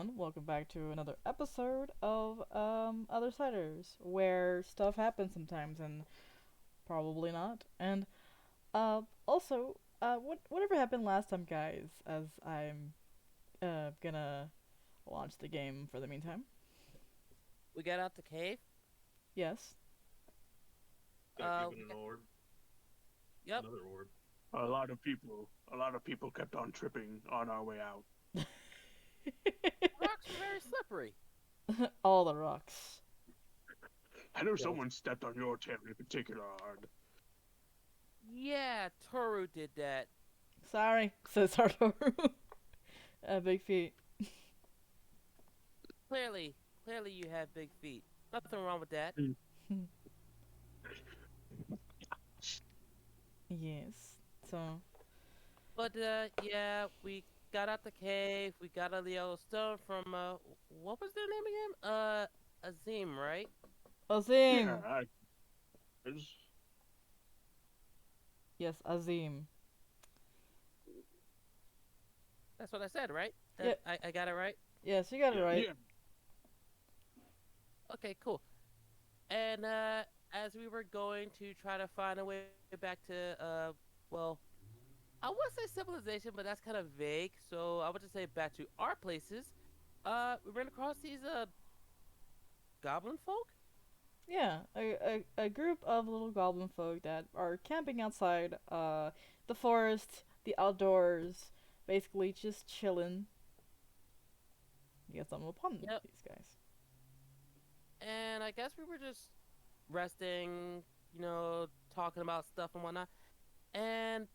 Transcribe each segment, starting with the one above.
everyone. Welcome back to another episode of OtherSiders, where stuff happens sometimes and probably not. And whatever happened last time, guys, as I'm gonna launch the game for the meantime. We got out the cave. Yes. Got Uh, given we an got, orb, yep. another orb. A lot of people kept on tripping on our way out. Rocks are very slippery. All the rocks. I know Yeah. someone stepped on your tail in particular hard. Yeah, Toru did that. Sorry, says Artoru. Big feet. Clearly, you have big feet. Nothing wrong with that. Yes. So, But yeah, we got out the cave. We got out the yellow stone from what was their name again? Ahzeem, right? Ahzeem. Yeah, Yes, Ahzeem. That's what I said, right? Yep. I got it right. Yes, you got it Yeah. right. yeah. Okay, cool. And as we were going to try to find a way back to well, I would say civilization, but that's kind of vague. So I would just say back to our places. We ran across these goblin folk. Yeah, a group of little goblin folk that are camping outside the forest, the outdoors, basically just chilling. You guys stumble upon Yep. these guys. And I guess we were just resting, talking about stuff and whatnot. And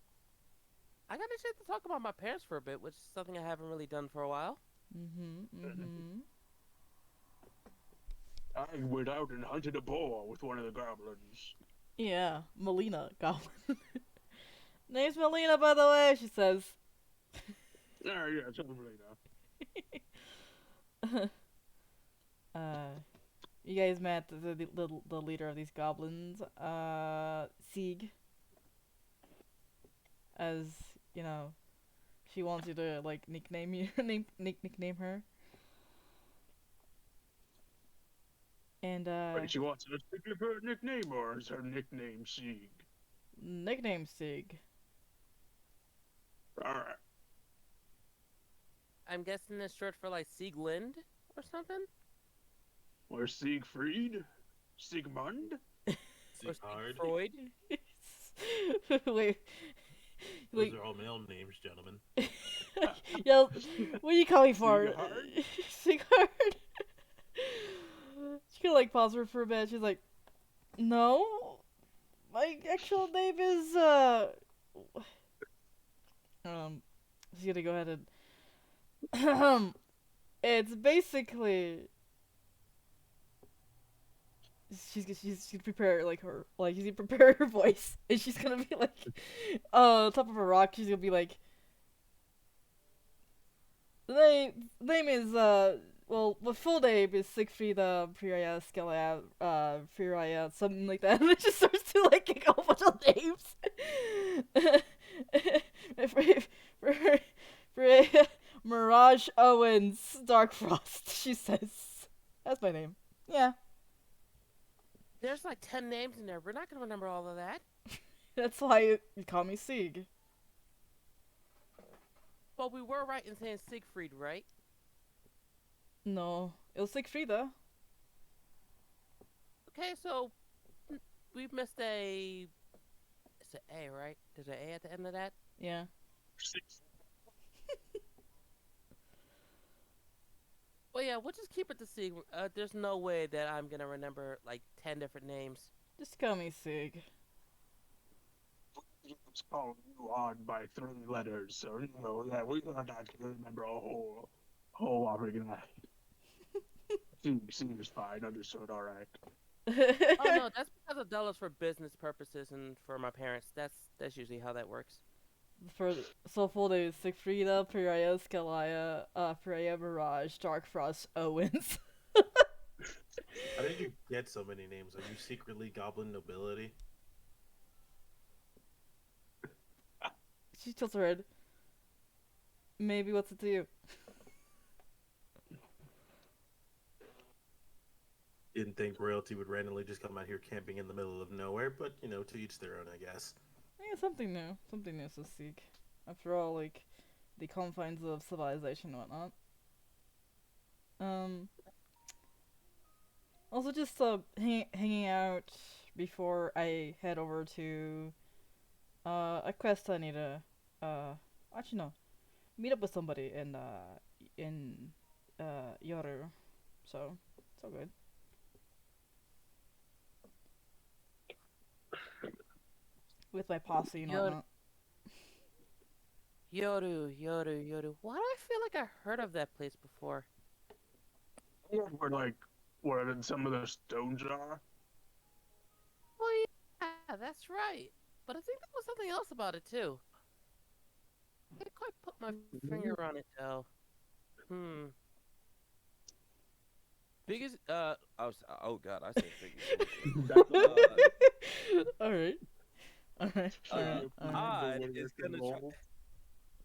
I got a chance to talk about my parents for a bit, which is something I haven't really done for a while. I went out and hunted a boar with one of the goblins. Yeah, Melina goblin. Name's Melina, by the way, she says. Yeah, something like that. You guys met the leader of these goblins, Sieg. As, you know, she wants you to, like, nickname you, nickname her. And, Wait, she wants us to give her a nickname, or is her nickname Sieg? nickname Sieg. Alright. I'm guessing it's short for like Sieglind or something? Or Siegfried? Sigmund? Or Siegfried. Freud? Wait, Those are all male names, gentlemen. yo, what do you call me for? Siegehard? Siegehard? She could like pause for a bit. She's like, no, my actual name is she's gonna go ahead and it's basically she's gonna prepare like her like she's gonna prepare her voice and she's gonna be like top of a rock. She's gonna be like, the name is well, the full name is Siegfried Priya Skelia Priya something like that. And it just starts to like kick off a bunch of names. Priya Mirage Owens Darkfrost. She says, "That's my name." Yeah, There's like 10 names in there. We're not going to remember all of that. that's why you call me Sieg. But we were right in saying Siegfried, right? No, it was Siegfrieda. Okay, so we've missed a. It's an A, right? There's an A at the end of that? Yeah. Well, yeah, we'll just keep it to Sieg. There's no way that I'm going to remember like 10 different names. Just call me Sieg. It's called you on by 3 letters, so you know that we're not gonna remember a whole lot of that. Sieg is fine, understood, alright. Oh no, that's because of dollars for business purposes and for my parents. That's usually how that works. For so full name is Siegfrieda Priya Skelia Priya Mirage Darkfrost Owens. How did you get so many names? Are you secretly goblin nobility? She tilts her head. Maybe what's it to you? Didn't think royalty would randomly just come out here camping in the middle of nowhere, but to each their own, I guess. Yeah, something new to seek. After all, like the confines of civilization and whatnot. Um, Also just hanging out before I head over to a quest I need to actually no, meet up with somebody in Yoru. So it's all good. With my posse and Yoru, whatnot. Yoru. Why do I feel like I heard of that place before? We're in some of the stone jar. Oh yeah, that's right. But I think there was something else about it too. I can't quite put my finger on it though. Hmm. Biggest oh god, I said biggest. Alright. Alright. Alright. Odd is gonna try.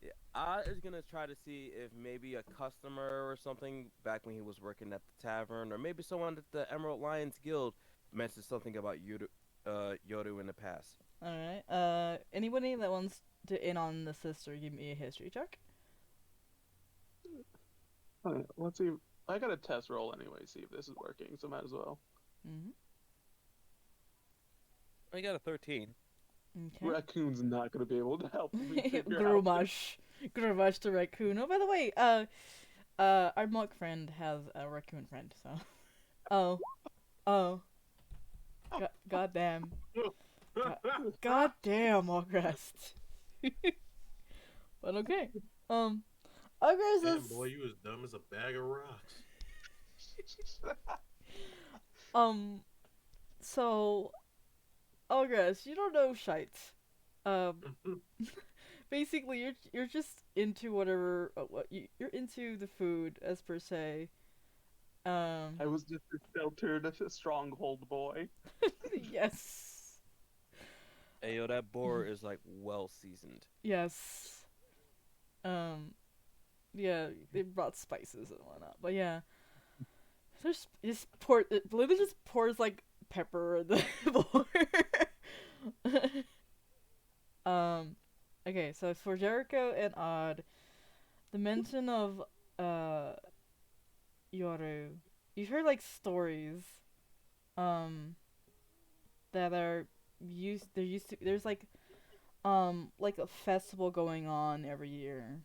Yeah, Odd is gonna try to see if maybe a customer or something back when he was working at the tavern, or maybe someone at the Emerald Lions Guild mentioned something about Yoru in the past. Alright. Anybody that wants to in on the sister, give me a history check. Alright, let's see. I got a test roll anyway, see if this is working, so might as well. Mm-hmm. I got a 13. Okay. Raccoon's not gonna be able to help me figure out. Grumash the raccoon. Oh, by the way, our monk friend has a raccoon friend, so. Oh. God damn. God damn, Augrest. But okay. Augrest Damn, is. boy, you as dumb as a bag of rocks. So. Augrest, you don't know shite. Basically, you're just into whatever you're into the food as per se. I was just a sheltered stronghold boy. Yes. Hey yo, that boar is like well seasoned. Yes. Yeah, they brought spices and whatnot, but yeah, there's just it literally just pours like pepper in the bowl. Okay, so for Jericho and Odd, the mention of Yoru, you've heard like stories, that are there's like a festival going on every year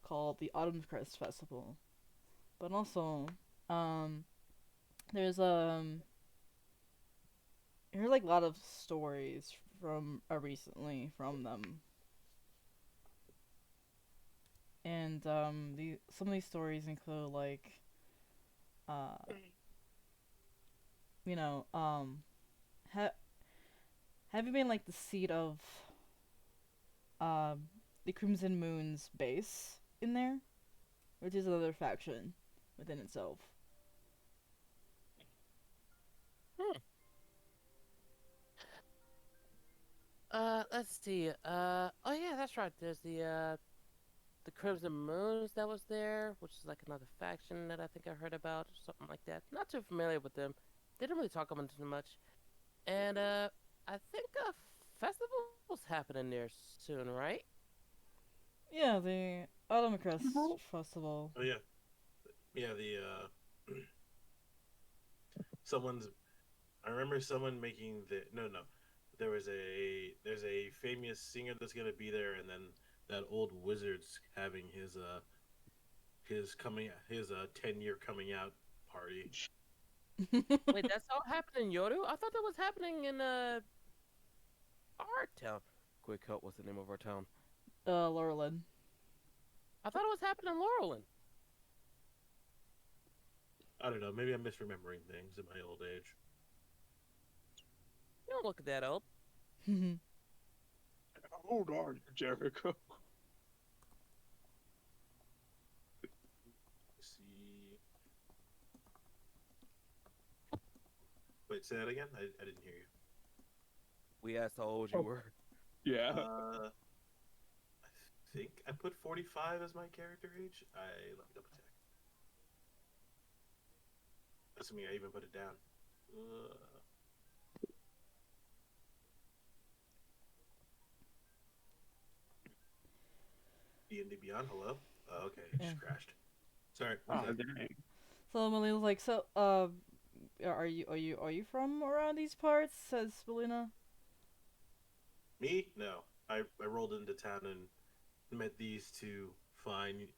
called the Autumn Crest Festival. But also, there's I heard like a lot of stories from recently from them. And some of these stories include like uh you know, have you been like the seat of the Crimson Moon's base in there? Which is another faction within itself. Let's see. Oh yeah, that's right. There's the Crimson Moons that was there, which is like another faction that I think I heard about, or something like that. Not too familiar with them. They didn't really talk about it too much. And I think a festival's happening there soon, right? Yeah, the Autumn Crest Festival. Oh yeah, yeah. Someone's. I remember someone making the no. There's a famous singer that's gonna be there, and then that old wizard's having his 10-year coming out party. Wait, that's all happening in Yoru? I thought that was happening in our town. Quick help, what's the name of our town? Laurelin. I thought it was happening in Laurelin. I don't know. Maybe I'm misremembering things in my old age. You don't look that old. How old are you, Jericho? Let's see. Wait, say that again. I didn't hear you. We asked how old you were. Yeah. I think I put 45 as my character age. Let me double check. Assuming I even put it down. D&D Beyond, hello? Oh, okay, it Yeah. just crashed. Sorry, one Ah, sec. dang. So Melina's like, so are you from around these parts? Says Melina. Me? No. I rolled into town and met these two fine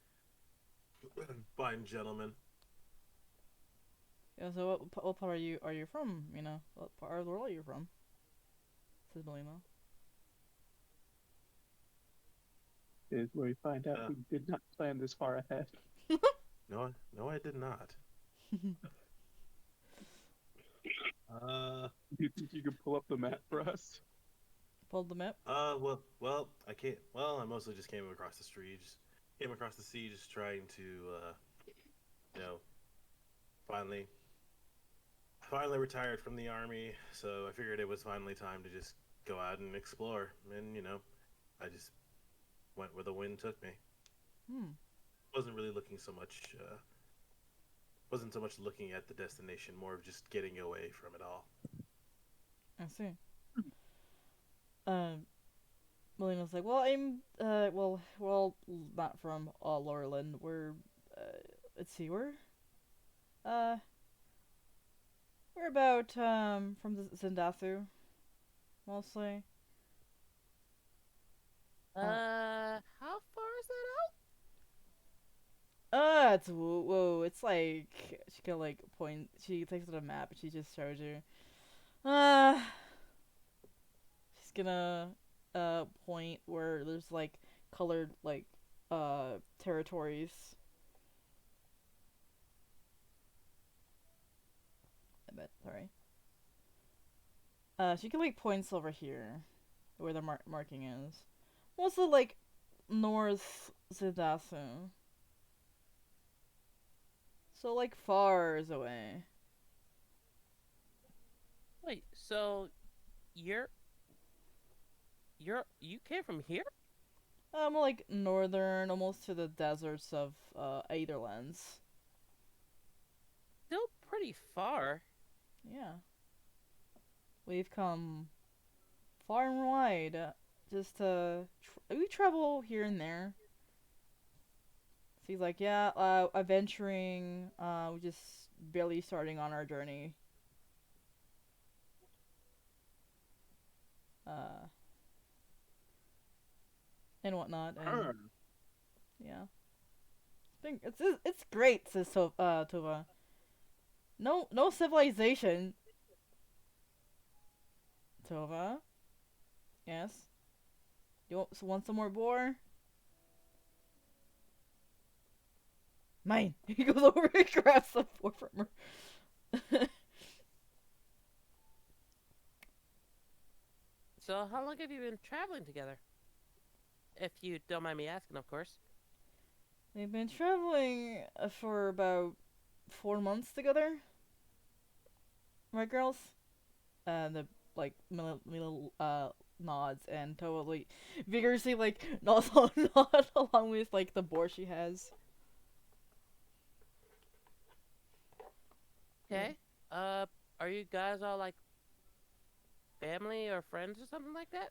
fine gentlemen. Yeah. So what part are you from? You know, what part of the world are you from? Says Melina. Is where we find out Uh, we did not plan this far ahead. no, I did not. Uh, Do you think you could pull up the map for us? Pulled the map. I can't. Well, I mostly just came across the street. Just came across the sea, just trying to, you know, finally, finally retired from the army. So I figured it was finally time to just go out and explore. And I just went where the wind took me. Hmm. Wasn't really looking so much. Wasn't so much looking at the destination, more of just getting away from it all. I see. Um. Melina's like, well, we're all not from Lorland. We're, let's see, uh, we're about from the Zendathu, mostly. How far is that out? It's whoa, it's like she can like point. She takes out a map and she just shows you. Uh, she's gonna point where there's like colored like territories. I bet. Sorry. She can like points over here, where the marking is. Mostly like North Zidasu. So like far away. Wait, so you're you came from here? More like northern, almost to the deserts of Aetherlands. Still pretty far. Yeah, we've come far and wide. Just to we travel here and there. So he's like, yeah, adventuring. We just barely starting on our journey. Uh, and whatnot, and yeah, it's great, says Tova. No civilization, Tova. Yes, you want some more boar? Mine. He goes over and grabs some boar from her. So how long have you been traveling together? If you don't mind me asking, of course. They've been traveling for about 4 months together, right, girls? And the like Mila nods and totally vigorously like nods nod along with like the boar she has. Okay. Are you guys all like family or friends or something like that?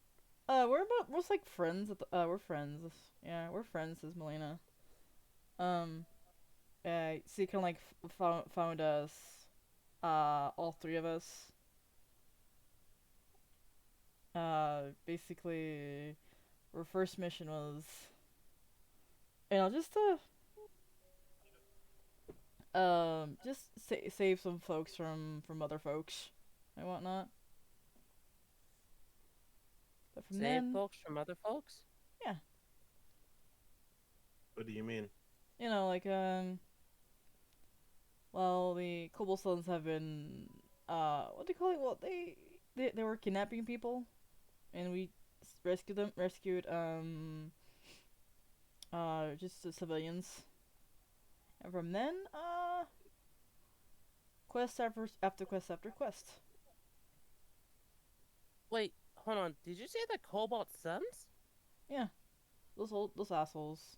We're just like friends. We're friends. Yeah, we're friends. Says Melina. Um, so you can like found us. All three of us. Basically, our first mission was, just to just save some folks from other folks and whatnot. But from Save then, folks from other folks? yeah, What do you mean? like well, the Cobblestones have been what do you call it? Well, they were kidnapping people, and we rescued just the civilians. And from then, quest after quest after quest. Wait, hold on. Did you say the Cobalt Sons? Yeah, those assholes.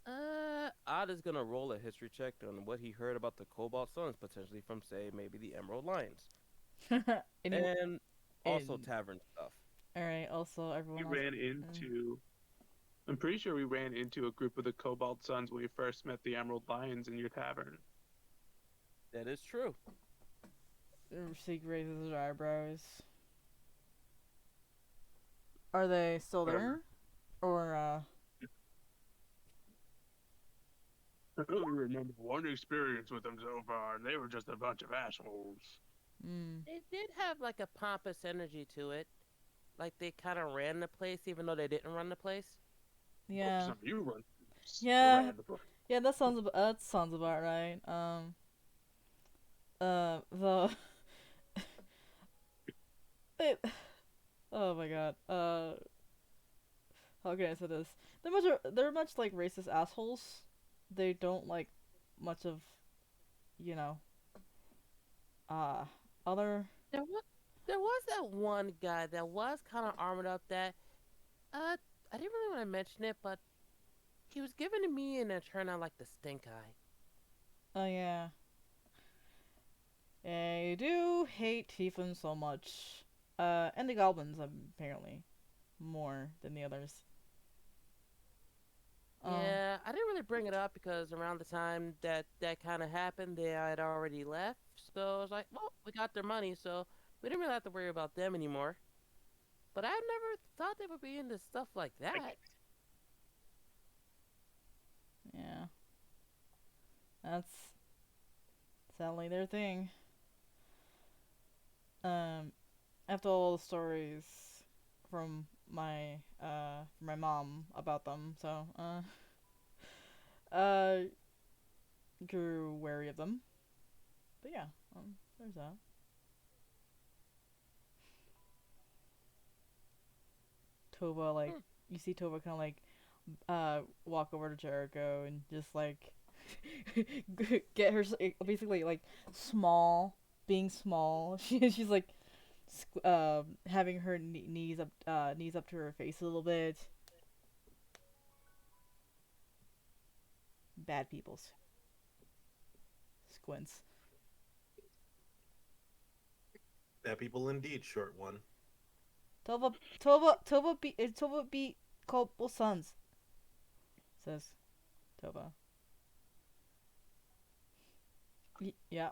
Honestly, Odd is gonna roll a history check on what he heard about the Cobalt Suns, potentially from, say, maybe the Emerald Lions, Any, and also and tavern stuff. all right. Also, We everyone else. ran into. I'm pretty sure we ran into a group of the Cobalt Suns when we first met the Emerald Lions in your tavern. That is true. Seek raises his eyebrows. Are they still there, or I only remember one experience with them so far, and they were just a bunch of assholes. Mm. They did have like a pompous energy to it, like they kind of ran the place, even though they didn't run the place. Yeah. Some of you run. Yeah. Ran the place. Yeah, that sounds about right. The it, oh my god. How can I say this? They're much like racist assholes. They don't like much of, you know, other. There was that one guy that was kind of armored up that, I didn't really want to mention it, but he was given to me and it turned out like the stink eye. Oh yeah. I do hate tieflings so much. And the goblins apparently more than the others. Yeah, I didn't really bring it up because around the time that kind of happened, they had already left. So I was like, well, we got their money, so we didn't really have to worry about them anymore. But I never thought they would be into stuff like that. Yeah. That's sadly their thing. After all the stories from my mom about them, so uh grew wary of them. But yeah, there's that. Tova, like, you see Tova kind of like walk over to Jericho and just like get her basically like being small. She's like having her knees up to her face a little bit. Bad people's squints. That people indeed, short one. Tova beat Cobalt Sons, says Tova. Yeah.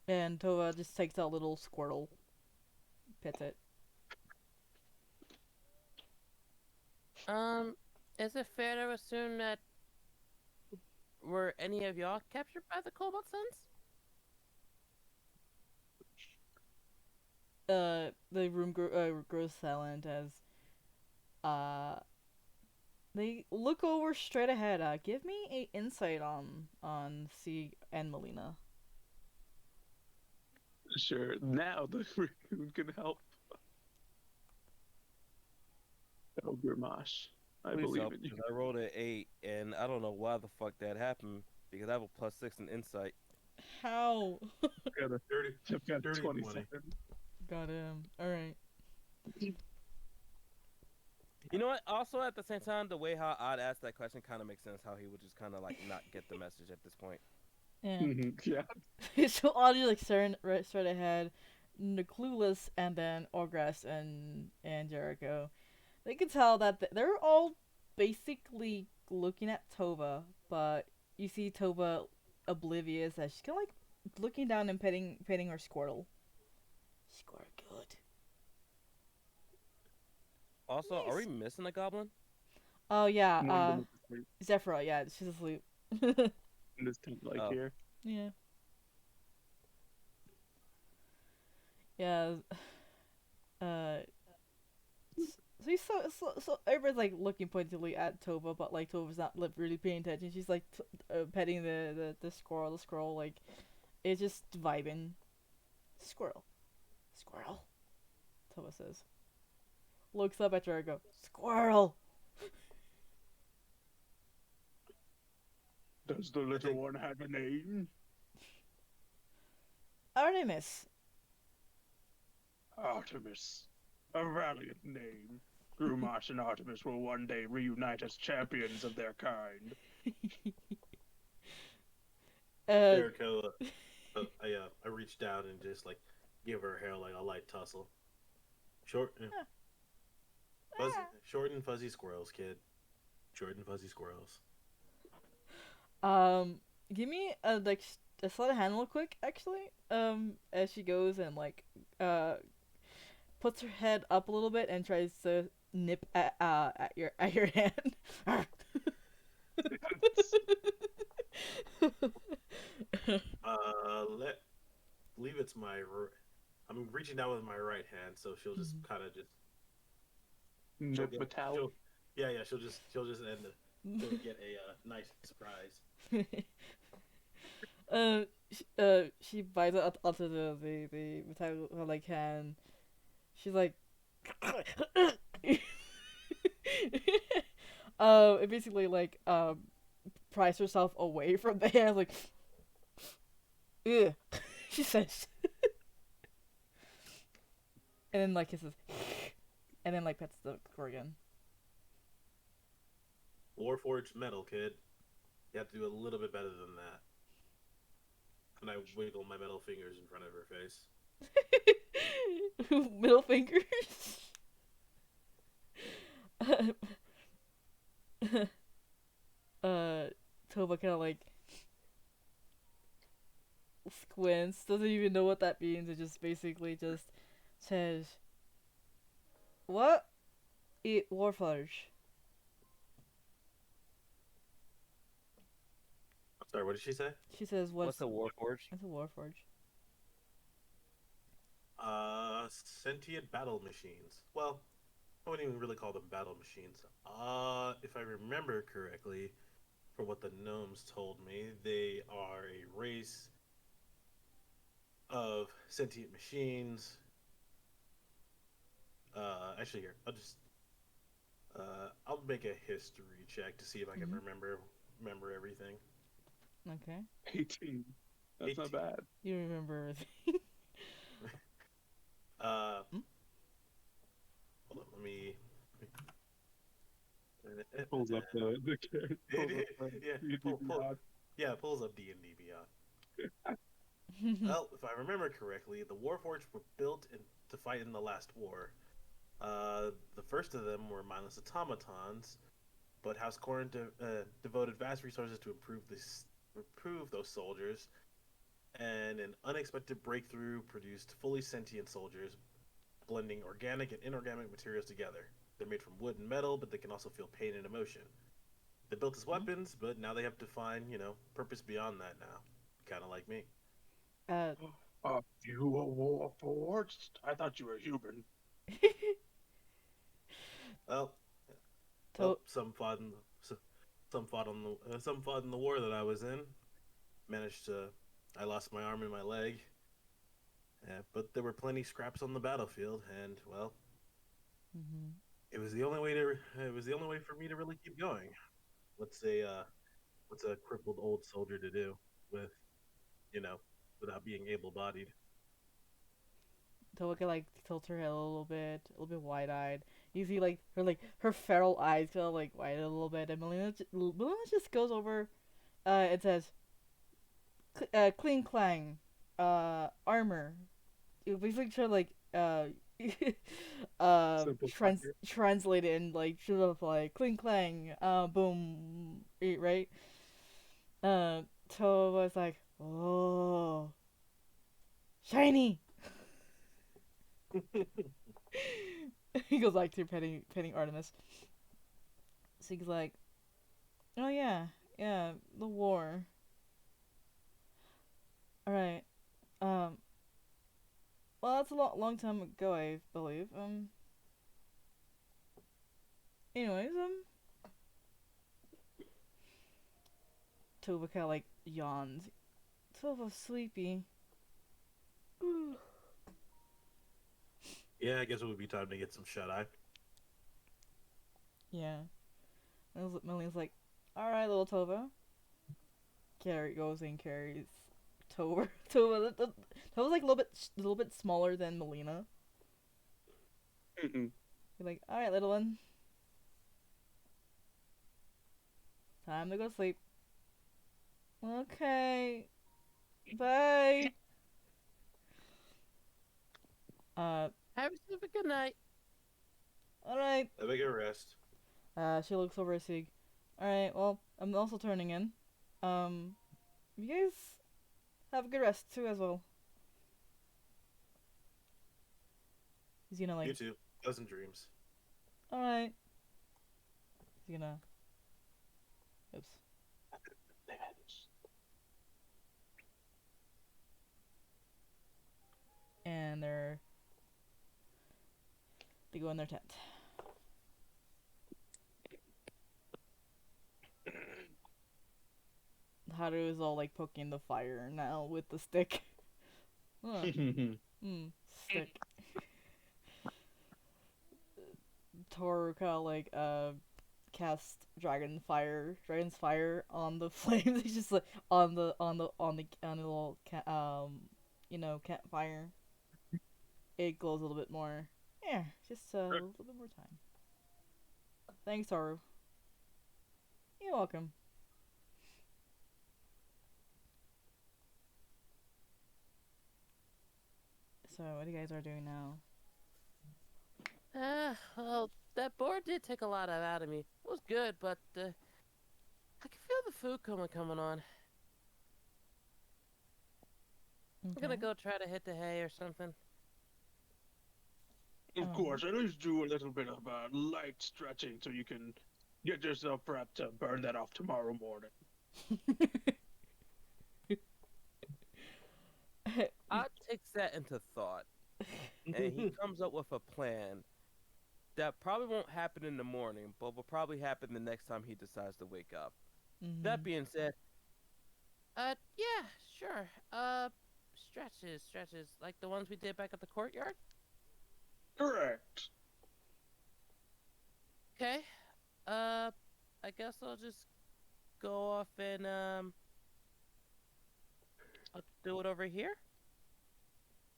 And Tova just takes out a little Squirtle, pets it. Is it fair to assume that were any of y'all captured by the Cobalt Suns? The room grows silent as they look over straight ahead. Give me a insight on C and Melina. Sure. Now the raccoon can help. Oh, Grimash. I Please believe help, in you. 'cause I rolled an 8, and I don't know why the fuck that happened, because I have a +6 in insight. How? I've got, Dirty, I've got dirty 27. Got him. All right. You know what? Also, at the same time, the way how Odd asked that question kind of makes sense, how he would just kind of like not get the message at this point. Yeah. Yeah. So Audrey like staring right straight ahead, clueless, and then Orgras and Jericho. They can tell that they're all basically looking at Tova, but you see Tova oblivious as she's kind of like looking down and petting her Squirtle. Squirtle good. Also, are we missing a goblin? Oh yeah, One of them is asleep Zephyra, yeah, she's asleep. in this tent like Oh. here. Yeah. Yeah. So everybody's like looking pointedly at Tova, but like Tova's not really paying attention. She's like petting the squirrel. The squirrel like is just vibing. Squirrel. Tova says. Looks up at Jericho. Squirrel. Does the little one have a name? Artemis. Artemis. A valiant name. Grumash and Artemis will one day reunite as champions of their kind. Jericho, I reached down and just like give her hair like a light tussle. Short, fuzzy, short and fuzzy squirrels, kid. Short and fuzzy squirrels. Give me a sleight of hand real quick, actually. As she goes and like puts her head up a little bit and tries to nip at your hand. Let believe it's my. I'm reaching down with my right hand, so she'll just kind of just. She'll Nip get. metallic. Yeah. She'll just end. She'll get a nice surprise. She bites it onto the metallic like hand. She's like, it basically like pries herself away from the hand, like, ugh, she says, and then like kisses, and then like pets the organ. Warforged metal, kid. You have to do a little bit better than that. And I wiggle my metal fingers in front of her face. Middle fingers. Toba kind of like squints, doesn't even know what that means. It just basically just says, "What? Eat Warforge." Sorry, what did she say? She says, What's a warforge? It's a Warforge. Sentient battle machines. Well, I wouldn't even really call them battle machines. If I remember correctly, from what the gnomes told me, they are a race of sentient machines. Actually, here I'll make a history check to see if I can remember everything. Okay. 18. That's 18. not bad. You remember everything. Hold on, let me. Pulls up the carrot. Pulls up D&D Beyond. Well, if I remember correctly, the Warforged were built to fight in the last war. The first of them were mindless automatons, but House Keron devoted vast resources to improve those soldiers, and an unexpected breakthrough produced fully sentient soldiers, blending organic and inorganic materials together. They're made from wood and metal, but they can also feel pain and emotion. They're built as weapons, but now they have to find, purpose beyond that now. Kind of like me. You a Warforged? I thought you were human. Well, some fought in the war that I was in. I lost my arm and my leg. But there were plenty scraps on the battlefield, and well, it was the only way for me to really keep going. What's a crippled old soldier to do with, without being able-bodied? Toba like tilts her head a little bit wide-eyed. You see like her feral eyes kind of like widen a little bit, and Melina just goes over, and says, "Cling clang, armor." You basically try to like translate it and like sort of like cling clang, boom, right? Toba's like, "Oh, shiny." He goes like to petting Artemis. So he's like, "Oh yeah, the war. All right. Well, that's a long time ago, I believe. Anyways, Toba kind of like yawns. So sleepy. Yeah, I guess it would be time to get some shut-eye. Yeah. Melina's like, "Alright, little Tova." Carrie goes and carries Toba. Toba's like a little bit smaller than Melina. Be like, all right, little one, time to go to sleep. Okay, bye. Have yourself a good night. All right. Have a good rest. She looks over at Sig. All right. Well, I'm also turning in. You guys have a good rest too, as well. He's gonna You like. too. Pleasant dreams. All right. He's gonna. Oops. And they go in their tent. Haru is all like poking the fire now with the stick. Stick. Toru kind of like cast dragon's fire on the flames. He's just like on the little campfire. It glows a little bit more. Yeah, just a little bit more time. Thanks, Toru. You're welcome. So, what you guys are doing now? Well, that board did take a lot out of me. It was good, but I can feel the food coming on. I'm gonna go try to hit the hay or something. Of course, at least do a little bit of light stretching so you can get yourself prepped to burn that off tomorrow morning. Odd takes that into thought, and he comes up with a plan that probably won't happen in the morning, but will probably happen the next time he decides to wake up. That being said, yeah, sure. Stretches, like the ones we did back at the courtyard? Correct. Okay. I guess I'll just go off and, I'll do it over here.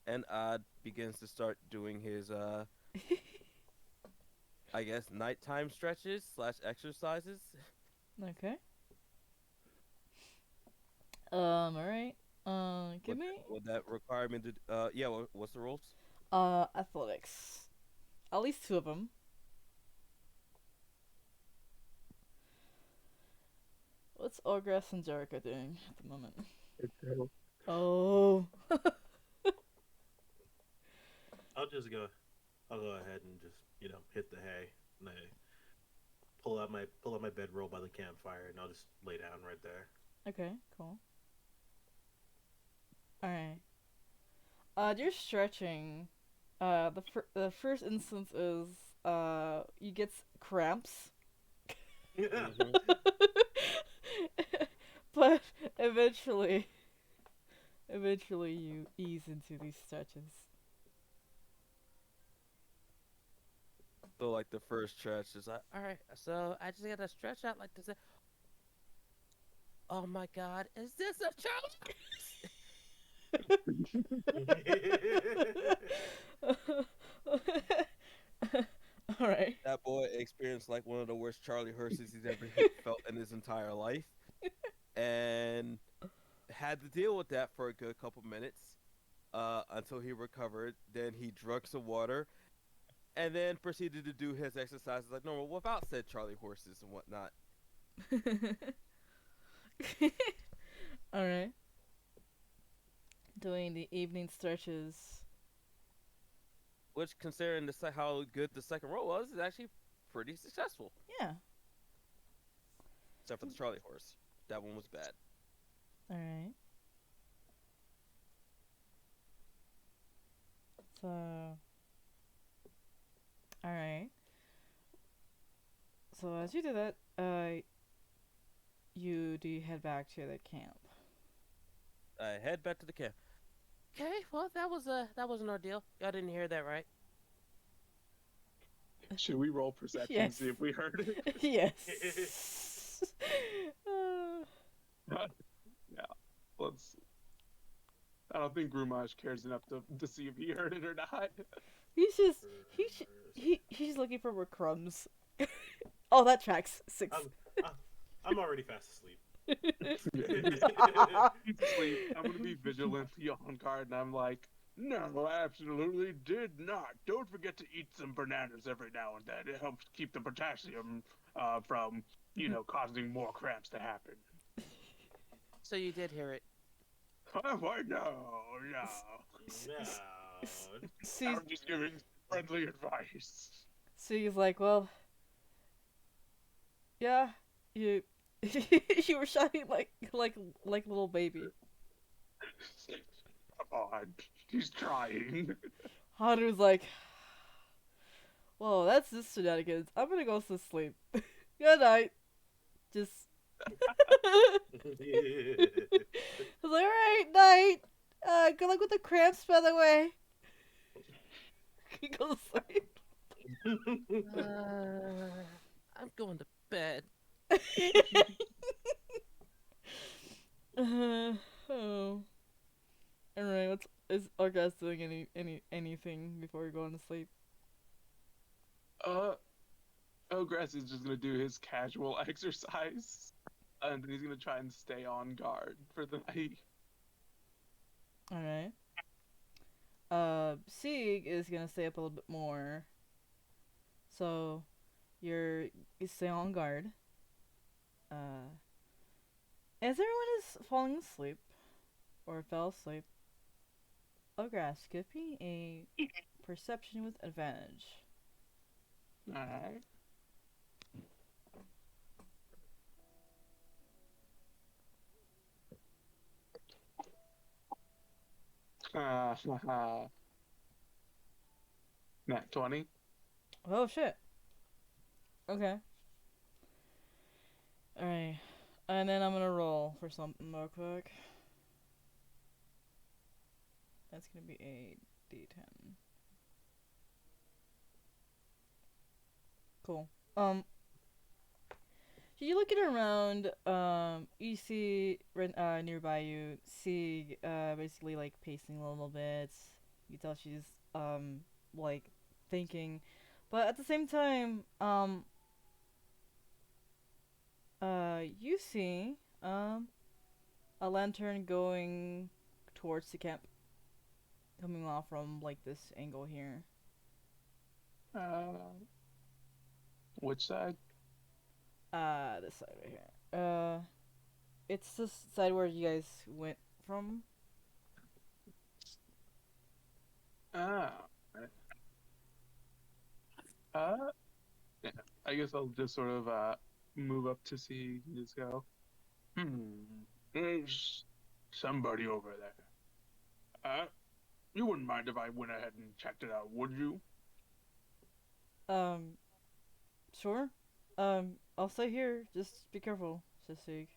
And Odd begins to start doing his, I guess, nighttime stretches / exercises. Okay. Alright. Give me. Would that require me to, yeah, what's the rules? Athletics. At least 2 of them. What's Ogress and Jericho doing at the moment? Oh. I'll go ahead and just, hit the hay. And I pull out my bedroll by the campfire, and I'll just lay down right there. Okay, cool. Alright. You're stretching. The first instance is you get cramps. But eventually you ease into these stretches. So, like, the first stretch is like, alright, so I just gotta stretch out like this. Oh my god, is this a challenge? Alright. That boy experienced like one of the worst Charlie horses he's ever felt in his entire life. And had to deal with that for a good couple minutes until he recovered. Then he drank some water and then proceeded to do his exercises like normal without said Charlie horses and whatnot. Alright. Doing the evening stretches. Which, considering how good the second roll was, is actually pretty successful. Yeah. Except for the Charlie horse. That one was bad. Alright. So. Alright. So as you do that, you head back to the camp. I head back to the camp. Okay, well that was an ordeal. Y'all didn't hear that, right? Should we roll perception Yes. and see if we heard it? Yes. Yeah. Let's. I don't think Grumage cares enough to see if he heard it or not. He's just he's looking for more crumbs. Oh, that tracks 6. I'm already fast asleep. He's asleep. I'm gonna be vigilantly on guard, and I'm like, no, absolutely did not. Don't forget to eat some bananas every now and then. It helps keep the potassium from, causing more cramps to happen. So you did hear it. Oh, I know, no. No. See, I'm just giving friendly advice. he's like, well, yeah, you you were shouting like little baby. Come on, he's trying. Haru's like, whoa, that's this shenanigans. I'm gonna go to sleep. Good night. Just. I was like, alright, night. Good luck with the cramps, by the way. He goes to sleep. I'm going to bed. Oh. Alright, is our guys doing anything before going to sleep? Ogress is just gonna do his casual exercise, and he's gonna try and stay on guard for the night. Alright. Sieg is gonna stay up a little bit more. So, you stay on guard. As everyone is falling asleep, or fell asleep, Ogress, give me a perception with advantage. Alright. Nat 20. Oh shit. Okay. Alright. And then I'm gonna roll for something real quick. That's gonna be a D10. Cool. So you looking around, you see nearby you, Sieg, basically like pacing a little bit. You can tell she's like thinking, but at the same time, you see a lantern going towards the camp, coming off from like this angle here. Which side? This side right here. It's this side where you guys went from. Ah. Yeah. I guess I'll just sort of move up to see and just go. There's somebody over there. You wouldn't mind if I went ahead and checked it out, would you? Sure. I'll stay here. Just be careful, says Sieg.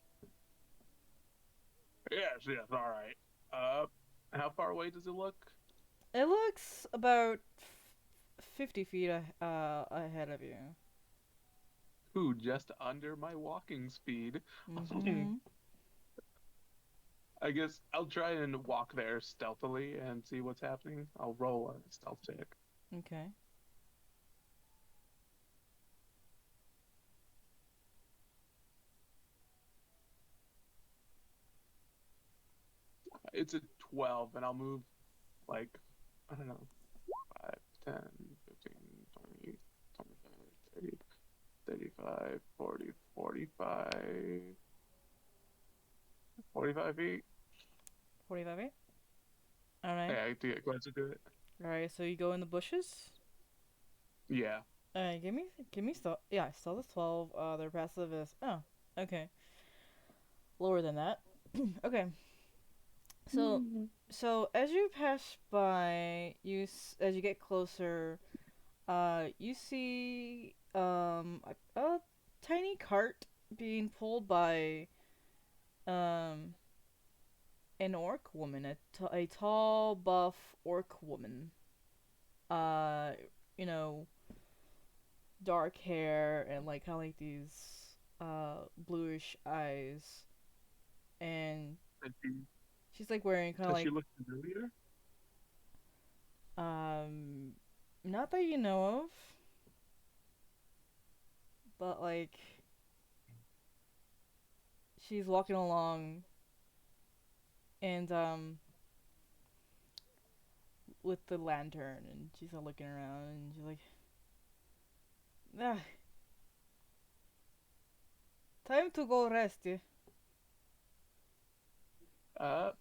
Yes, all right. How far away does it look? It looks about 50 feet ahead of you. Ooh, just under my walking speed. Mm-hmm. I guess I'll try and walk there stealthily and see what's happening. I'll roll a stealth check. Okay. It's a 12, and I'll move, like, I don't know, 5, 10, 15, 20, 25, 30, 35, 40, 45, 45 feet. 45 feet? Alright. Yeah, I have to get closer to it. Alright, so you go in the bushes? Yeah. Alright, give me stealth. Yeah, stealth is 12. Their passive is, oh, okay. Lower than that. Okay. So as you pass by, as you get closer, you see a tiny cart being pulled by an orc woman, a tall, buff orc woman. You know, dark hair and like kind of like these bluish eyes, and She's like wearing kind of Does she like look familiar? um, not that you know of, but like she's walking along and with the lantern and she's all looking around and she's like, ah, time to go rest. Yeah. Uh,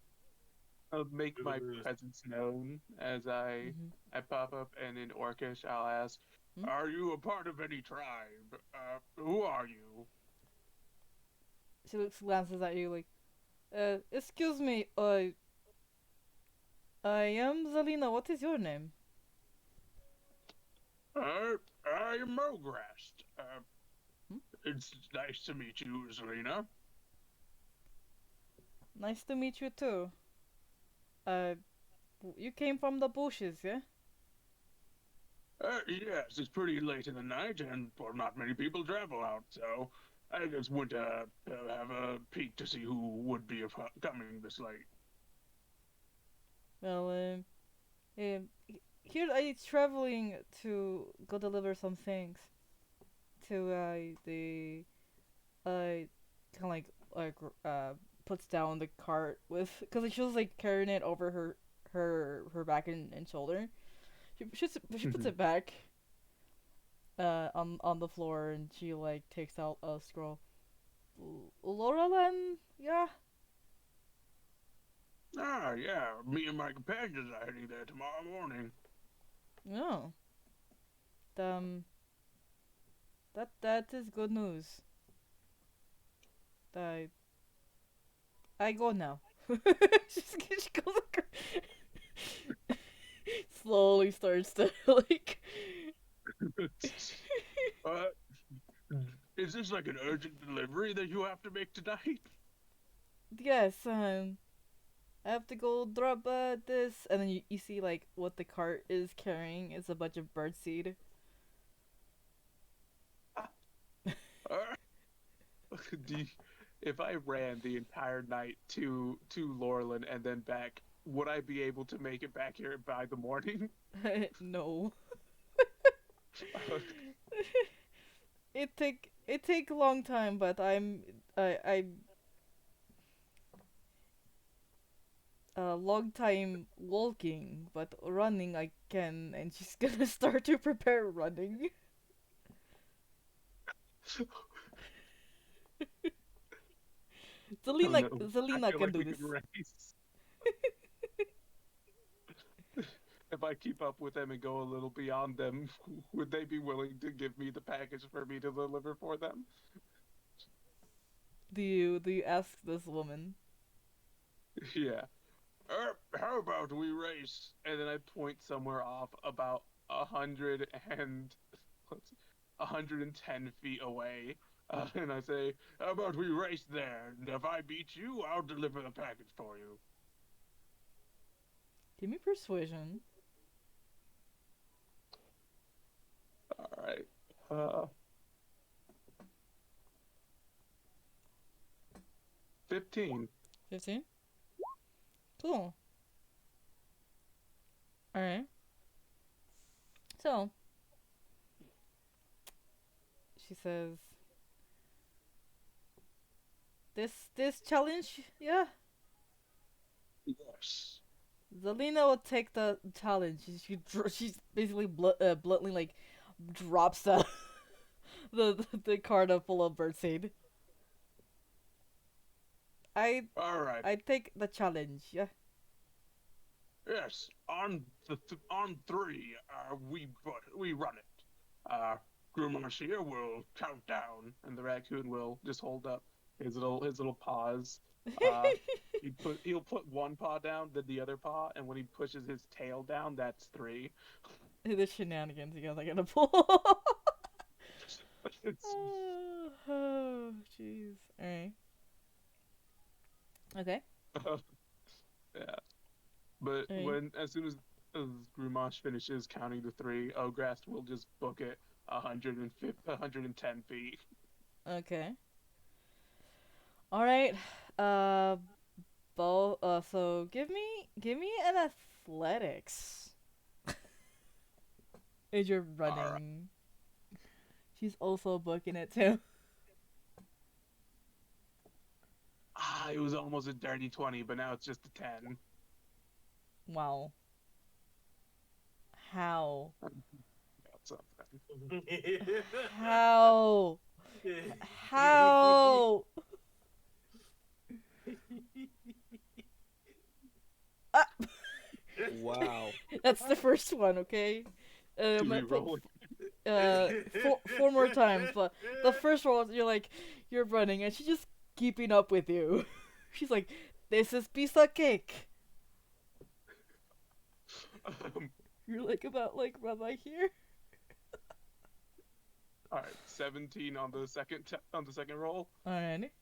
I'll make my Ooh. presence known as I Mm-hmm. I pop up, and in Orcish I'll ask, Hmm? "Are you a part of any tribe? Who are you?" She looks, glances at you like, excuse me, I am Zelina. What is your name? I'm Mograst. Hmm? It's nice to meet you, Zelina. Nice to meet you too. Uh, you came from the bushes, yeah? Yes, it's pretty late in the night, and well, not many people travel out, so I just went to have a peek to see who would be coming this late. Well, here I traveling to go deliver some things to the kind of puts down the cart with because she was like carrying it over her back and shoulder. She puts it back on the floor and she like takes out a scroll. Laurelin, yeah. Ah, yeah, me and my companions are heading there tomorrow morning. No. Um, that is good news. I I go now. She goes slowly starts to like. uh, is this like an urgent delivery that you have to make tonight? Yes, I have to go drop this, and then you see like what the cart is carrying is a bunch of birdseed. Uh, do you- if I ran the entire night to Laurelin and then back, would I be able to make it back here by the morning? No. It take a long time, but I long time walking, but running I can, and she's gonna start to prepare running. Oh Zelina no, I Zelina feel can like do we this. could race. If I keep up with them and go a little beyond them, would they be willing to give me the package for me to deliver for them? Do you ask this woman? Yeah. How about we race? And then I point somewhere off about 110 feet away, and I say, "How about we race there? And if I beat you, I'll deliver the package for you." Give me persuasion. All right. Uh, 15. 15. Cool. All right. So she says, "This challenge, yeah, Yes. Zelina will take the challenge." She's basically bluntly like drops the card full of birdseed. I All right. I take the challenge. Yeah. Yes. On three, we run it. Grumos here will count down, and the raccoon will just hold up his little paws. Uh, he'll put one paw down, then the other paw, and when he pushes his tail down, that's three. The shenanigans you guys are gonna pull. It's, Oh, jeez. All right. Okay. yeah. But All right. as soon as Grumash finishes counting to three, Ograst will just book it 110 feet. Okay. All right. Uh, both. So give me an athletics. As you're running. She's also booking it too. It was almost a dirty 20, but now it's just a 10. Wow. How? That's something. How? How? Ah! Wow. That's the first one, okay? Do we But- roll it? four more times, but the first one you're running and she's just keeping up with you. She's like, this is piece of cake. You're about right here. All right, 17 on the second roll. Alright.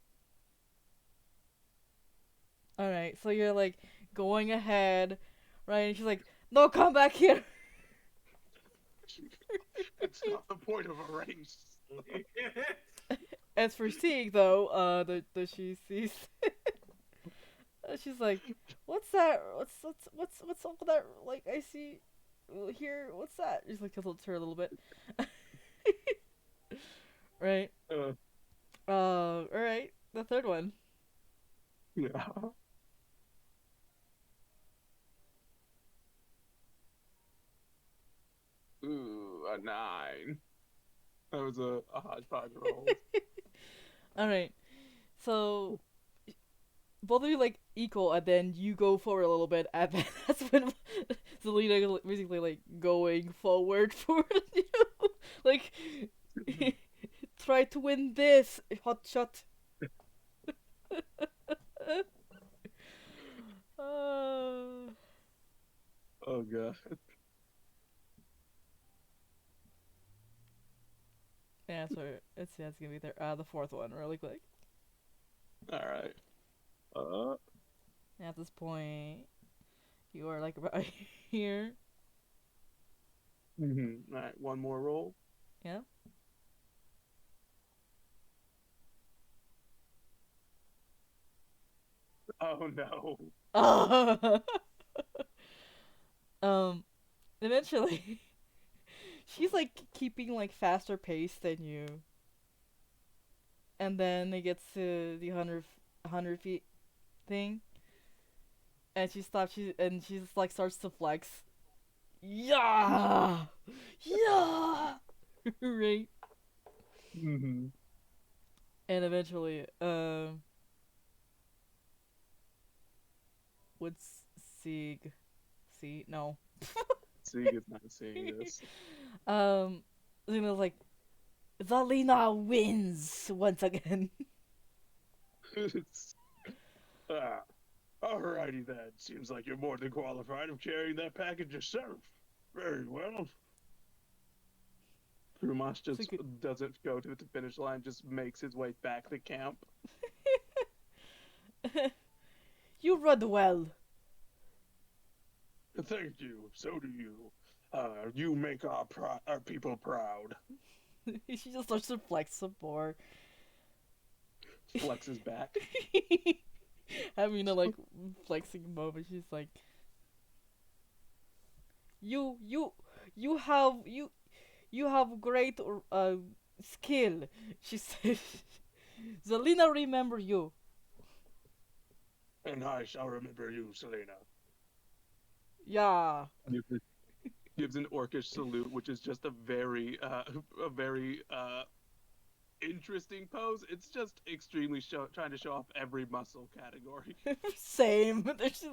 Alright, so you're going ahead, right? And she's like, no, come back here. It's not the point of a race. As for seeing though, the she sees she's like, what's that? What's all that I see here? What's that? She's tilts her a little bit. Right. Alright. The third one. Yeah. Ooh, a 9. That was a hodgepodge roll. Alright. So both of you equal, and then you go forward a little bit, and then that's when Zelina basically going forward for you. Try to win this hot shot. Oh god. Yeah, so it's gonna be there. The fourth one, really quick. All right. At this point, you are about here. Mm-hmm. All right, one more roll. Yeah. Oh no. Eventually, she's keeping faster pace than you. And then it gets to the 100 feet thing. And she stops, she just starts to flex. Yeah! Yeah! Right? Mm-hmm. And eventually, what's Sieg? See? No. Sieg is not seeing this. Zelina's Zelina wins once again. Alrighty then. Seems like you're more than qualified of carrying that package yourself. Very well. Rumas just doesn't go to the finish line, just makes his way back to camp. You run well. Thank you. So do you. You make our people proud. She just starts to flex some more. Flexes back. Having a flexing moment, she's like, you have great skill. She says, Zelina remember you. And I shall remember you, Selena. Yeah. Gives an orcish salute, which is just a very interesting pose. It's just extremely trying to show off every muscle category. Same. They're just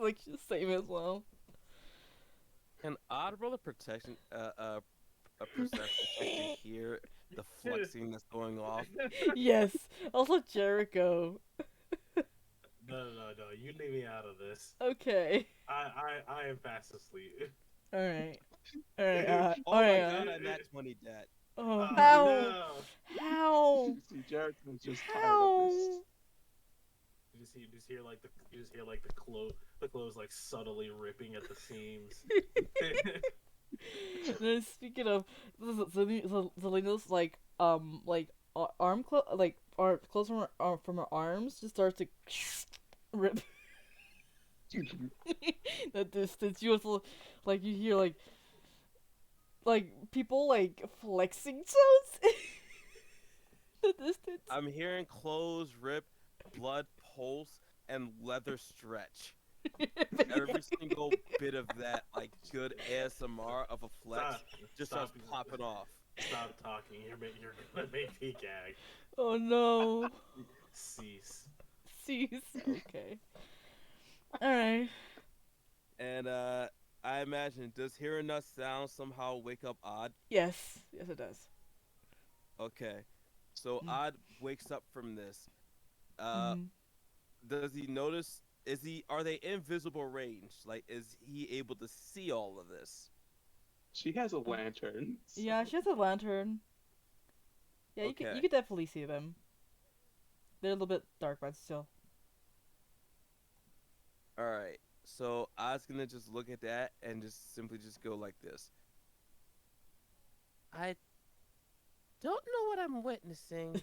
same as well. Can Odd roll a protection, a perception check to hear the flexing that's going off? Yes. Also Jericho. No, you leave me out of this. Okay. I am fast asleep. All right. Oh All my right. god, I nat 20 dat. Oh, Oh, how? no. How? You see, Jericho's just tired of How? this. You just hear the clothes subtly ripping at the seams. Then speaking of, Zelina's arm clothes from her arms just starts to rip. The distance, you also like you hear like people like flexing sounds. The distance. I'm hearing clothes rip, blood pulse, and leather stretch. Every single bit of that, like good ASMR of a flex, Stop. just Stop. starts popping off. Stop talking. You're gonna make me gag. Oh no. Cease. Cease. Okay. All right. And I imagine, does hearing that sound somehow wake up Odd? Yes. Yes, it does. Okay, so Mm. Odd wakes up from this. Uh, Mhm. does he notice? Are they invisible range? Like, is he able to see all of this? She has a lantern. Yeah, she has a lantern. Yeah, you Okay. could definitely see them. They're a little bit dark, but still. All right. So Odd's gonna just look at that and just simply just go like this. I don't know what I'm witnessing.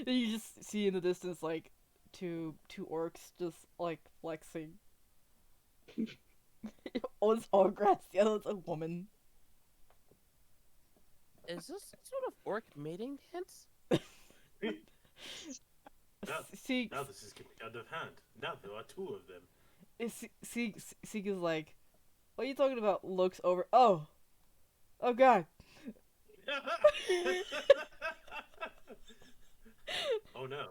Then you just see in the distance like two orcs just like flexing. One's all grass, the other one's a woman. Is this some sort of orc mating dance? Now, See, now this is getting out of hand. Now there are two of them. Seek is like, what are you talking about? Looks over. Oh God. Oh no.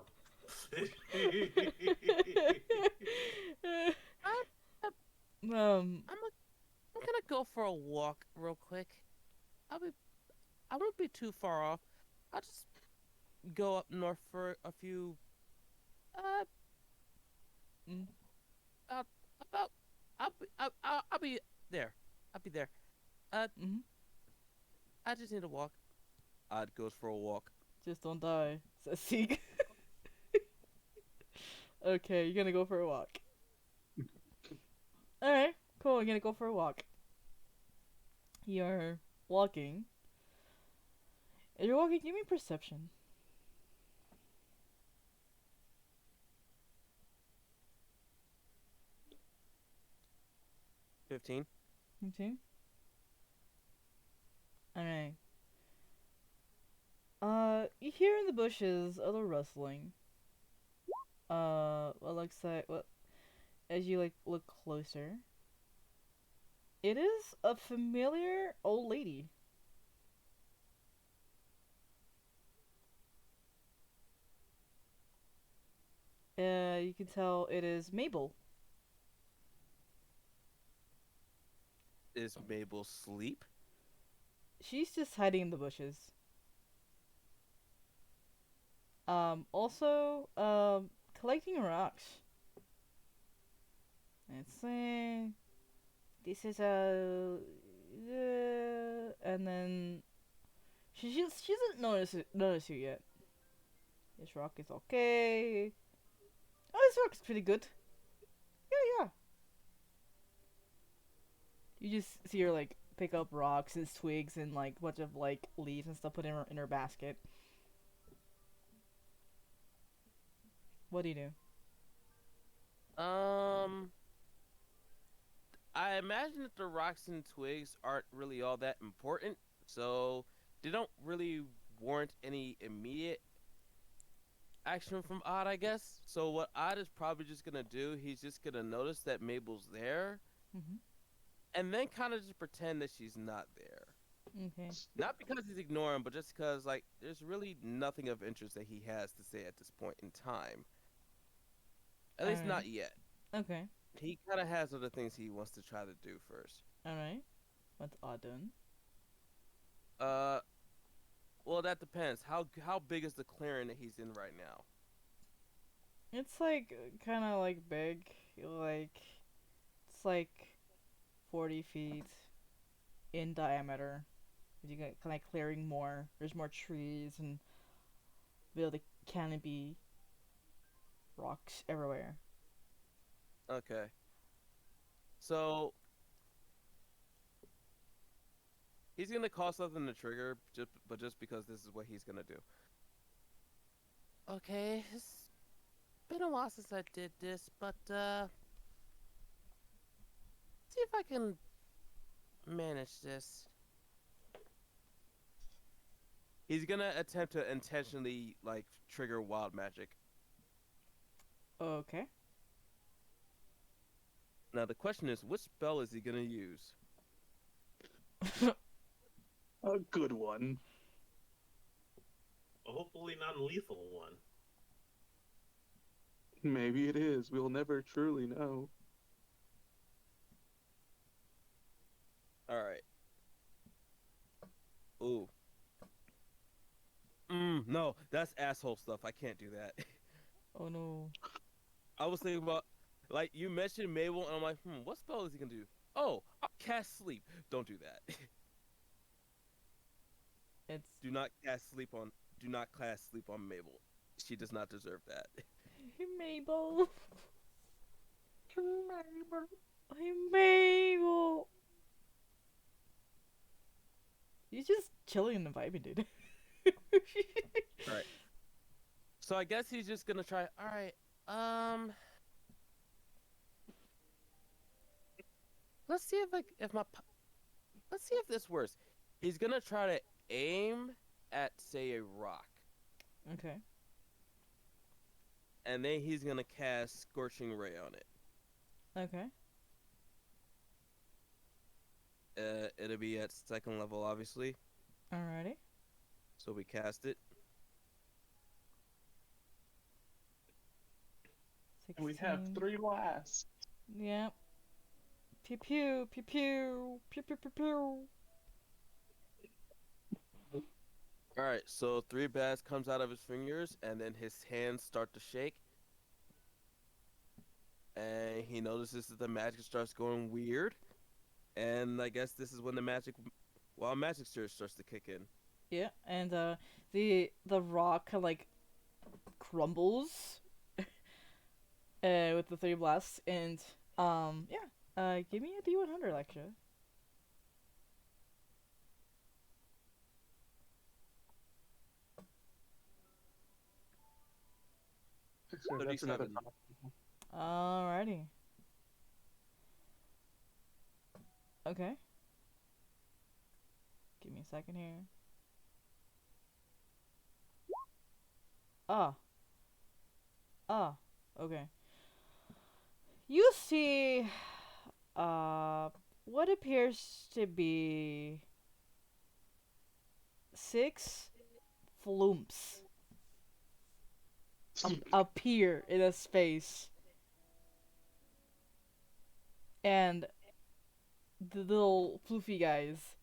um, I'm gonna go for a walk real quick. I won't be too far off. I'll just go up north for a few. Mm. About. I'll be there. I'll be there. Mhm. I just need to walk. Odd goes for a walk. Just don't die, says Seek. Okay, you're gonna go for a walk. Alright, cool, you're gonna go for a walk. You're walking. As you're walking, give me perception. 15. Okay. Alright. You hear in the bushes a little rustling. What looks like what as you like look closer. It is a familiar old lady. You can tell it is Mabel. Is Mabel asleep? She's just hiding in the bushes. Also, collecting rocks. Let's see. This is a, and then she doesn't notice you yet. This rock is okay. Oh, this rock is pretty good. Yeah. You just see her like pick up rocks and twigs and like bunch of like leaves and stuff, put in her basket. What do you do? I imagine that the rocks and twigs aren't really all that important, so they don't really warrant any immediate action from Odd, I guess. So what Odd is probably just gonna do, he's just gonna notice that Mabel's there, Mhm. and then kind of just pretend that she's not there. Okay. Not because he's ignoring, but just because like there's really nothing of interest that he has to say at this point in time. At least not yet. Okay. He kind of has other things he wants to try to do first. All right. What's Odd doing? Well, that depends. How big is the clearing that he's in right now? It's like kind of like big, like it's like 40 feet in diameter. You get kind of clearing more. There's more trees and be the canopy, rocks everywhere. Okay. So he's gonna call something to trigger, just because this is what he's gonna do. Okay, it's been a while since I did this, but see if I can manage this. He's gonna attempt to intentionally like trigger wild magic. Okay. Now the question is, which spell is he gonna use? A good one. A hopefully non-lethal one. Maybe it is. We'll never truly know. All right. Ooh. No, that's asshole stuff. I can't do that. Oh no. I was thinking about, like, you mentioned Mabel, and I'm like, what spell is he gonna do? Oh, I'll cast sleep. Don't do that. It's Do not cast sleep on Mabel. She does not deserve that. Mabel. I'm Mabel. He's just chilling and vibing, dude. Right. So I guess he's just gonna try. All right. Let's see let's see if this works. He's gonna try to aim at, say, a rock, Okay. and then he's gonna cast Scorching Ray on it. Okay. It'll be at second level, obviously. Alrighty. So we cast it. And we have 16. 3 lasts. Yep. Pew pew pew pew pew pew pew pew. All right. So 3 bats comes out of his fingers, and then his hands start to shake, and he notices that the magic starts going weird, and I guess this is when the wild magic surge starts to kick in. Yeah, and the rock kind of like crumbles with the 3 blasts, and yeah, give me a D100, Alexa. So that's another 37. Alrighty. Okay. Give me a second here. Okay. You see, what appears to be 6 flumps appear in a space, and the little floofy guys.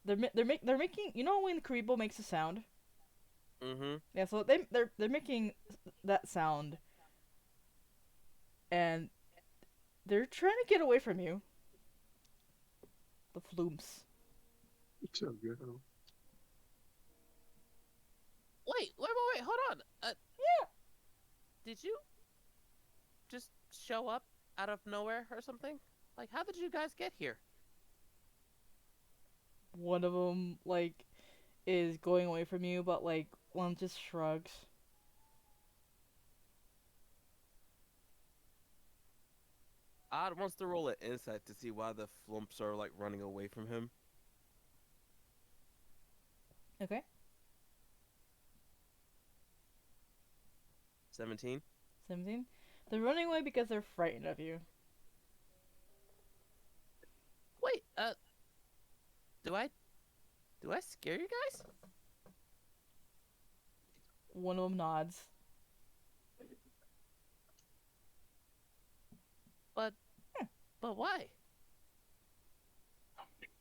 They're making, you know when Karibo makes a sound? Mm-hmm. Yeah, so they're making that sound, and they're trying to get away from you. The flumps. So good. Wait, hold on. Yeah. Did you just show up out of nowhere or something? Like, how did you guys get here? One of them like is going away from you, but like one just shrugs. Odd wants to roll an insight to see why the flumps are like running away from him. Okay. 17. 17. They're running away because they're frightened of you. Wait, do I scare you guys? One of them nods. But why?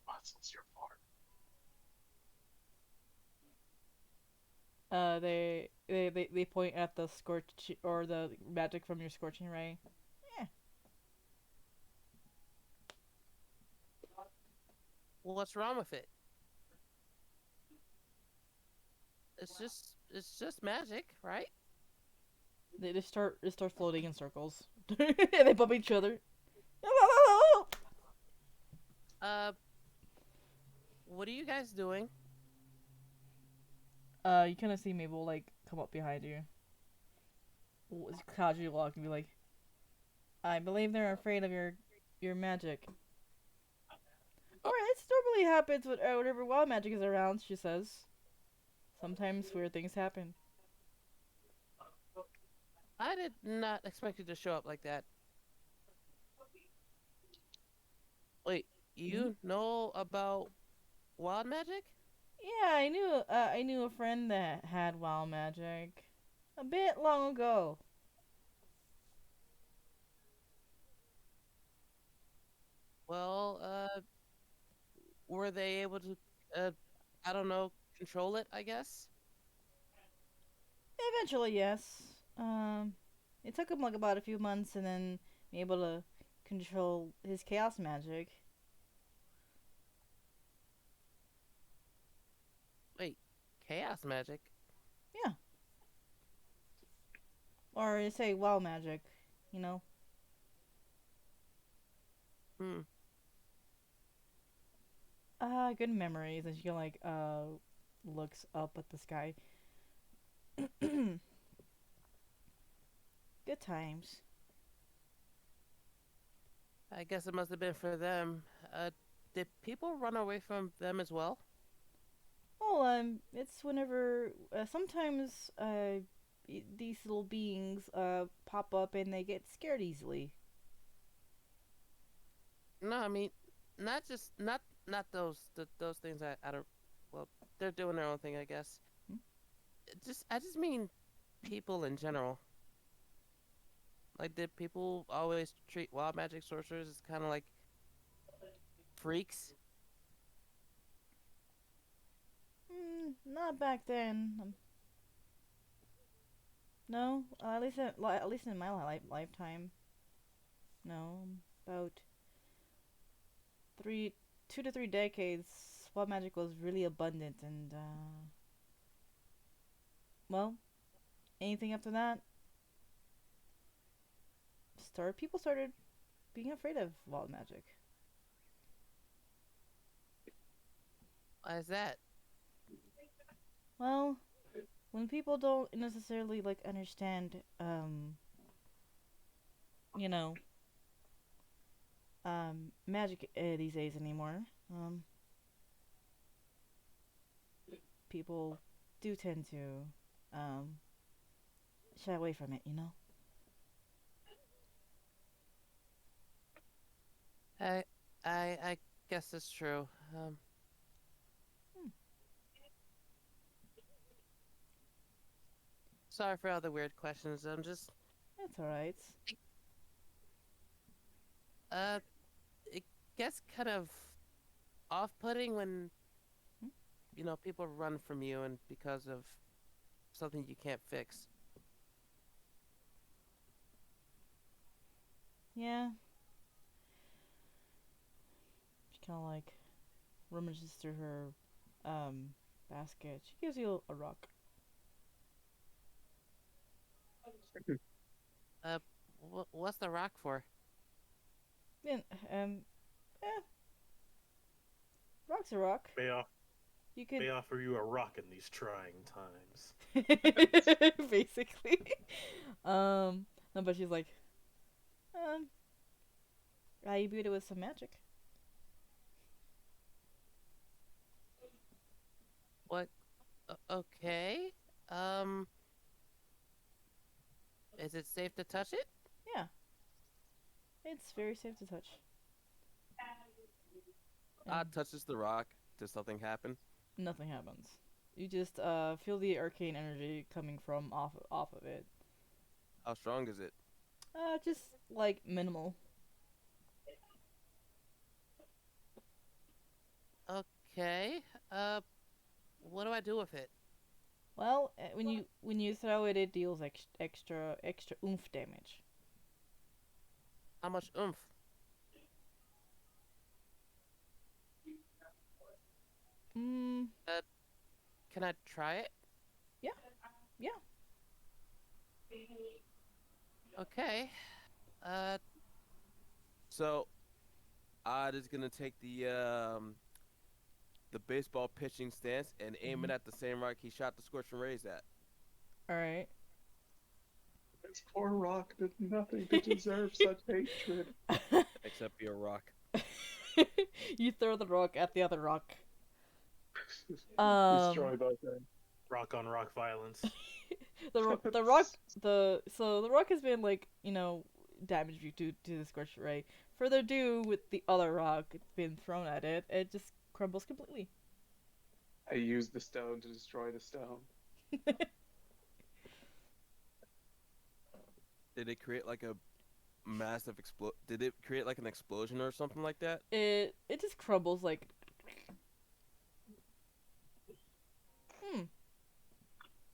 Muscles your fart. They point at the scorch or the magic from your scorching ray. Well, what's wrong with it? It's just magic, right? They start floating in circles. And they bump each other. What are you guys doing? You kind of see Mabel like come up behind you. Casually walk and be like, "I believe they're afraid of your your magic. Alright, it normally happens whenever wild magic is around, she says. Sometimes weird things happen. I did not expect you to show up like that. Wait, you know about wild magic? Yeah, I knew a friend that had wild magic a bit long ago. Well, were they able to, uh, I don't know, control it, I guess? Eventually, yes. It took him like about a few months, and then be able to control his chaos magic. Wait, chaos magic? Yeah, or you say wild magic, you know. Hmm. Good memories. And she like looks up at the sky. Good times. I guess it must have been for them. Did people run away from them as well? Well, it's whenever sometimes these little beings pop up and they get scared easily. No, I mean, not just not those things. I don't. Well, they're doing their own thing, I guess. Hmm? I just mean people in general. Like, did people always treat wild magic sorcerers as kind of like freaks? Not back then. No, at least in my lifetime. No, about 2 to 3 decades. Wild magic was really abundant, and well, anything after that, people started being afraid of wild magic. Why is that? Well, when people don't necessarily like understand, you know, magic these days anymore, people do tend to um shy away from it. You know. I I guess that's true. Hmm, Sorry for all the weird questions. I'm just that's all right. uh, it gets kind of off-putting when Hmm? people run from you and because of something you can't fix. Yeah. She kind of like rummages through her basket. She gives you a rock. Uh, what's the rock for? Then eh, rock's a rock. May, off- You could may offer you a rock in these trying times. basically. No, but she's like, um, you beat it with some magic. What? Okay. Um, is it safe to touch it? Yeah, it's very safe to touch. Odd And touches the rock. Does something happen? nothing happens. You just feel the arcane energy coming from off of it. How strong is it? Just like minimal. Okay. What do I do with it? Well, when you throw it, it deals extra oomph damage. How much oomph? Mm, Uh, can I try it? yeah, yeah. Okay. Uh, So, Odd is gonna take the baseball pitching stance and aim it Mhm. at the same rock he shot the scorching rays at. All right. This poor rock did nothing to deserve such hatred. Except be a rock. You throw the rock at the other rock. Destroy both things. Rock on rock violence. The rock has been like, damaged due to the scorched ray. Further ado with the other rock being thrown at it, it just crumbles completely. I use the stone to destroy the stone. Did it create like a massive Did it create like an explosion or something like that? It just crumbles like.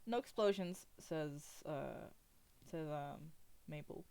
No explosions, says Maple.